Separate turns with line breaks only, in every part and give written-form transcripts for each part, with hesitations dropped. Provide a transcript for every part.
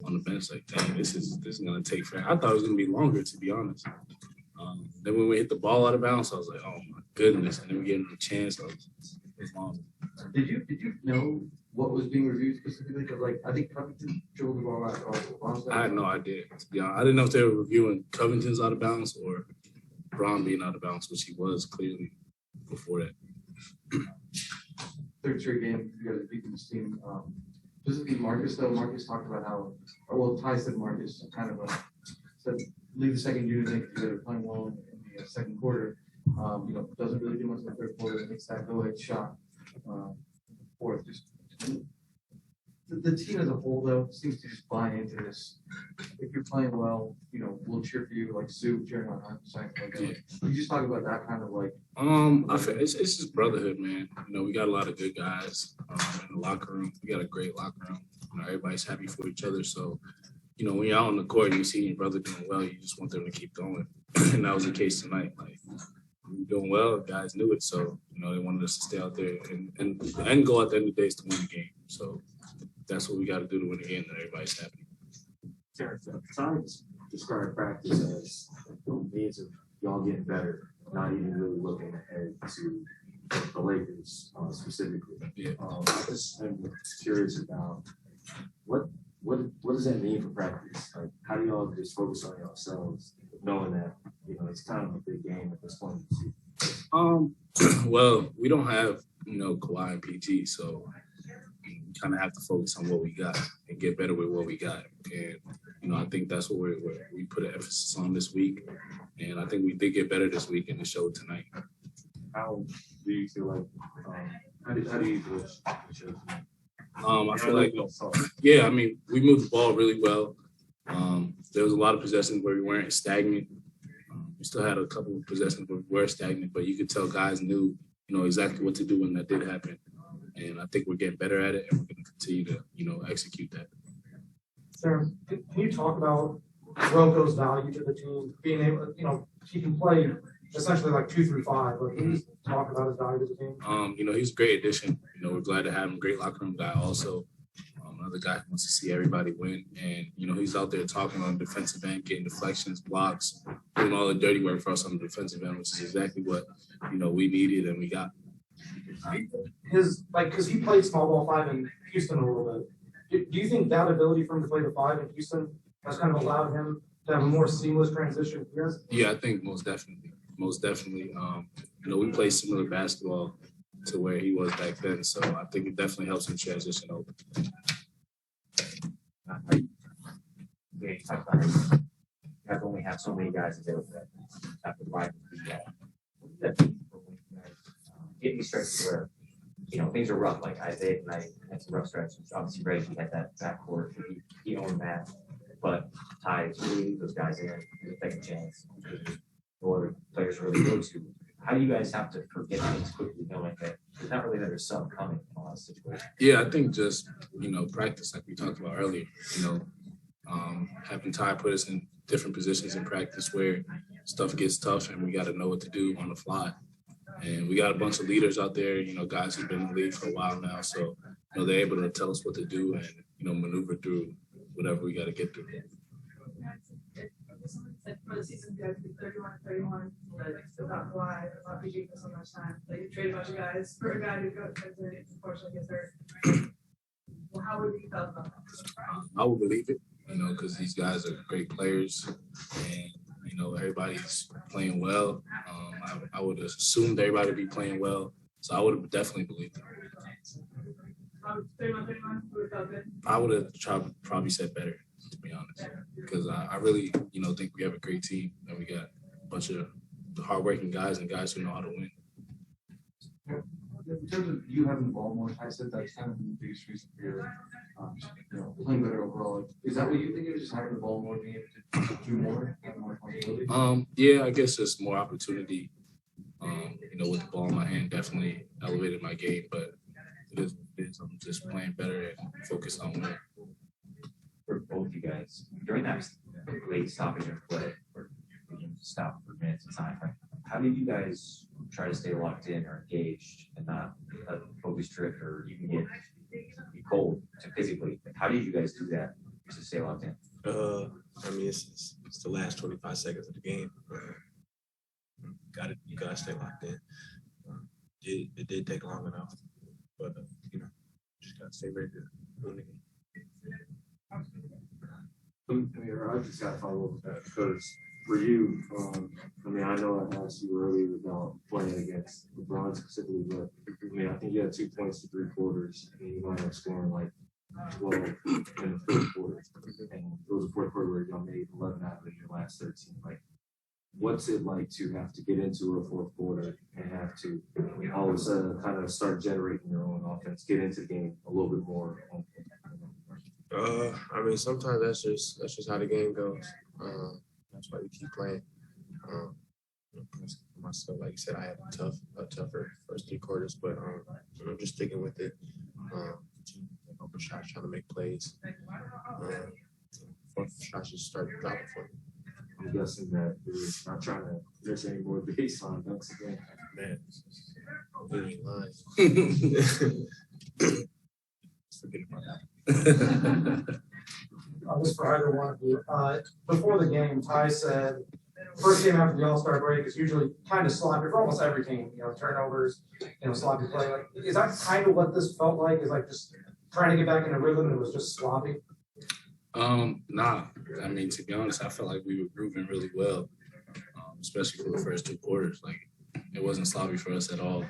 on the bench like, dang, this is gonna take forever. I thought it was gonna be longer, to be honest. Then when we hit the ball out of bounds, I was like, oh my goodness. And then we gave him a chance. It was long.
Did you know what was being reviewed specifically? Because I think Covington dribbled the ball out.
I had no idea, to be honest. I didn't know if they were reviewing Covington's out of bounds or Braun being out of bounds, which he was clearly before that.
Third straight game, you guys are beating this team. Specifically Marcus, though. Marcus talked about how, Ty said Marcus kind of said leave the second unit in because they're playing well in the second quarter. Doesn't really do much in the third quarter. Makes that go-ahead shot. Fourth, just the team as a whole, though, seems to just buy into this. If you're playing well, we'll cheer for you, like Sue cheering on 100%. Like, you just talk about that kind of like.
I feel it's just brotherhood, man. We got a lot of good guys in the locker room. We got a great locker room. Everybody's happy for each other. So, when you're out on the court and you see your brother doing well, you just want them to keep going. And that was the case tonight. Like, we were doing well, guys knew it. So, they wanted us to stay out there and the end goal at the end of the day is to win the game. So that's what we got to do to win the game, and everybody's happy.
Terance, Science described practice as means of y'all getting better, not even really looking ahead to the Lakers specifically.
Yeah.
I'm curious about what does that mean for practice? Like, how do y'all just focus on yourselves, knowing that it's kind of a big game at this point?
Well, we don't have Kawhi and PG, so we kind of have to focus on what we got and get better with what we got. And I think that's what we put an emphasis on this week. And I think we did get better this week, and it showed tonight.
How do you feel like? How do you feel?
I feel like, we moved the ball really well. There was a lot of possessions where we weren't stagnant. We still had a couple of possessions where we were stagnant, but you could tell guys knew, exactly what to do when that did happen. And I think we're getting better at it, and we're going to continue to, execute that.
Sir, can you talk about Rocco's value to the team, being able, he can play essentially like 2 through 5. Like, can you talk about his value to the team?
He's a great addition. We're glad to have him. Great locker room guy also. Another guy who wants to see everybody win. And, he's out there talking on the defensive end, getting deflections, blocks, doing all the dirty work for us on the defensive end, which is exactly what, we needed and we got.
Because he played small ball 5 in Houston a little bit. Do you think that ability for him to play the 5 in Houston has kind of allowed him to have a more seamless transition? Yes?
Yeah, I think most definitely. We play similar basketball to where he was back then. So I think it definitely helps him transition over.
You talked about it. You have only have so many guys available that have to provide that get these stretches where things are rough. Like Isaiah tonight had some rough stretches. Obviously, Reggie had that backcourt. He owned that, but Ty really those guys in a second chance. No other players really go to. How do you guys have to forget things quickly, knowing that it's not really that there's some coming in a lot of situations?
Yeah, I think just practice, like we talked about earlier. Having Ty put us in different positions in practice where stuff gets tough and we got to know what to do on the fly. And we got a bunch of leaders out there, guys who've been in the league for a while now. So, they're able to tell us what to do and, maneuver through whatever we got to get through.
For the season, you guys did 31-31, but still got Kawhi, not PG for so much time. Like, you trade a bunch of guys for a guy who unfortunately gets hurt. Well, how would you feel about that?
I would believe it, because these guys are great players and, everybody's playing well. I would have assumed everybody would be playing well, so I would have definitely believed it.
31-31 would have felt good.
I would have probably said better, to be honest, because I really, think we have a great team and we got a bunch of hardworking guys and guys who know how to win.
In terms of you having the ball more, I said that's kind of the biggest reason for your playing better overall. Is that what you think? It was just having the ball more, being able to do more, having more responsibility?
Yeah, I guess just more opportunity. With the ball in my hand, definitely elevated my game, but it is what it is. I'm just playing better and focused on winning.
For both you guys, during that late stoppage in play, or stop for minutes of time, how did you guys try to stay locked in or engaged and not let focus drift or even get cold to physically? How did you guys do that just to stay locked in?
I mean, it's the last 25 seconds of the game. You gotta stay locked in. It did take long enough, but you know, just gotta stay ready to win the game.
I just got to follow up with that because for you, I mean, I know I asked you earlier about playing against LeBron specifically, but I mean, I think you had 2 points to 3 quarters, and you might have scoring like 12 in the fourth quarter. And it was a fourth quarter where y'all made 11 out of your last 13. Like, what's it like to have to get into a fourth quarter and have to all of a sudden kind of start generating your own offense, get into the game a little bit more?
I mean, sometimes that's just how the game goes. That's why we keep playing. For myself, like you said, I had a tougher first 3 quarters, but I'm just sticking with it. Open shots, trying to make plays. Fourth shots just start dropping for me.
I'm guessing that you're not trying to miss any more baseline dunks again.
Man, we ain't lying. Forget about that.
This is for either one of you. Before the game, Ty said, first game after the All-Star break is usually kind of sloppy for almost every team. You know, turnovers, sloppy play. Like, is that kind of what this felt like? Is like just trying to get back in a rhythm and it was just sloppy?
Nah. I mean, to be honest, I felt like we were grooving really well, especially for the first 2 quarters. Like, it wasn't sloppy for us at all.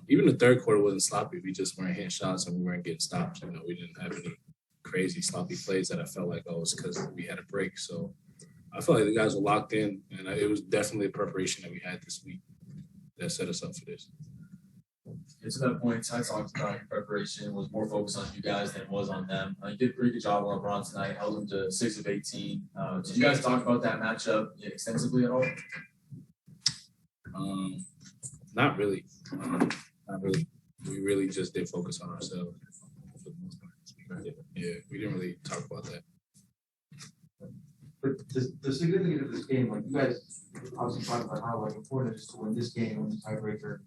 Even the third quarter wasn't sloppy. We just weren't hitting shots and we weren't getting stops. You know, we didn't have any crazy sloppy plays that I felt like, oh, it's because we had a break. So I felt like the guys were locked in, and it was definitely a preparation that we had this week that set us up for this.
And to that point, Ty talked about preparation was more focused on you guys than it was on them. You did a pretty good job on LeBron tonight, held him to 6 of 18. Did you guys talk about that matchup extensively at all?
Not really. Not really. We really just did focus on ourselves for the most part. Yeah, we didn't really talk about that.
But the significance of this game, like you guys obviously talked about how like important it is to win this game, win the tiebreaker.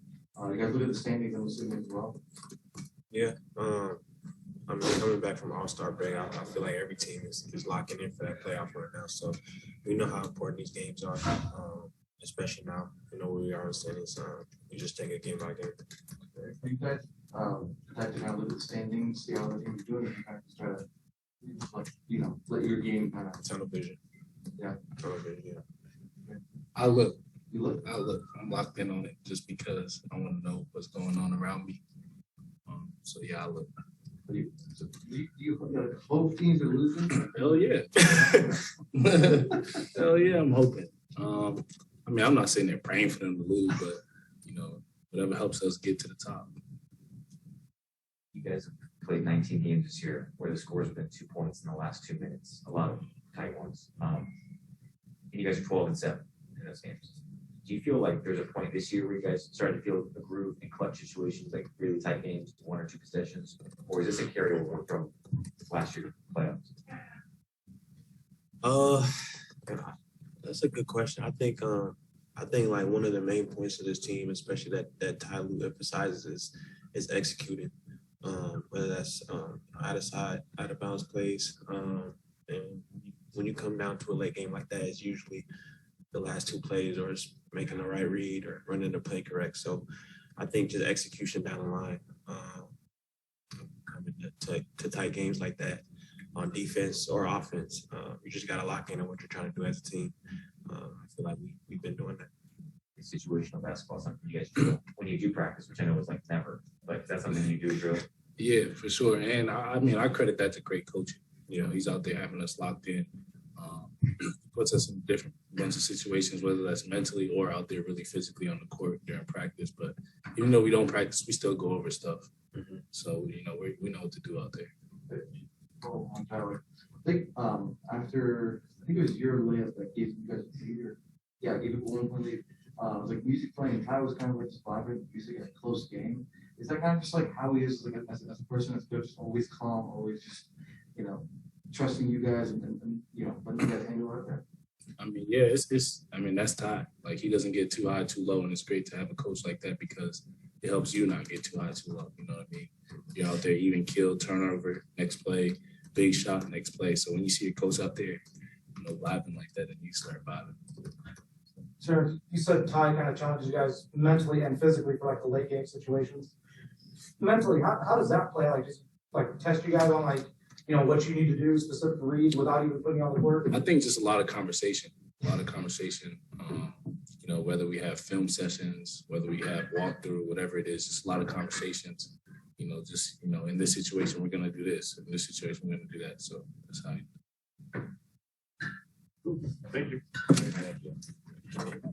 You guys look at the standings and the signals as well.
Yeah. I mean, coming back from All-Star break, I feel like every team is locking in for that playoff right now. So we know how important these games are, especially now. You know where we are in standings. We just take it game by game.
You guys like to kind of look at the standings, see how the team's doing, and kind of just try to, like, let your game kind of
Tunnel vision.
Yeah.
Tunnel vision, yeah.
I look.
You look.
I'm locked in on it just because I want to know what's going on around me. So yeah, I look.
You hope teams are losing?
Hell yeah. Hell yeah, I'm hoping. I mean, I'm not sitting there praying for them to lose, but whatever helps us get to the top.
You guys have played 19 games this year where the scores have been 2 points in the last 2 minutes, a lot of tight ones. And you guys are 12-7 in those games. Do you feel like there's a point this year where you guys started to feel a groove in clutch situations, like really tight games, 1 or 2 possessions, or is this a carryover from last year's playoffs?
That's a good question. I think like one of the main points of this team, especially that Ty Lue emphasizes, is executing. Whether that's out of bounds plays, and when you come down to a late game like that, it's usually the last 2 plays or it's making the right read or running the play correct. So I think just execution down the line, coming to tight games like that on defense or offense, you just got to lock in on what you're trying to do as a team. I feel like we've been doing that.
Situational basketball, something you guys drill when you do practice, which I know is like never, like that's something you do drill.
Yeah, for sure. And I mean, I credit that to great coaching. He's out there having us locked in, puts us in different bunch of situations, whether that's mentally or out there really physically on the court during practice. But even though we don't practice, we still go over stuff. Mm-hmm. So, we know what to do out there.
Oh, on Tyler. I think it was your layup that gave you guys a lead. Yeah, I gave it 1 point lead. It was like music playing. Tyler was kind of like just vibing music in a close game. Is that kind of just like how he is, like as a person that's just always calm, always just trusting you guys and letting you guys handle it?
I mean, yeah, it's that's Ty. Like, he doesn't get too high, too low, and it's great to have a coach like that because it helps you not get too high, too low. You know what I mean? You're out there even kill, turnover, next play, big shot next play. So when you see a coach out there, vibing like that, then you start vibing.
Terance, you said Ty kind of challenges you guys mentally and physically for like the late game situations. Mentally, how does that play? Like just like test you guys on like, what you need to do, specific reads without even putting on the court?
I think just a lot of conversation. Whether we have film sessions, whether we have walkthrough, whatever it is, just a lot of conversations. In this situation, we're going to do this. In this situation, we're going to do that. So that's how
Thank you.
you.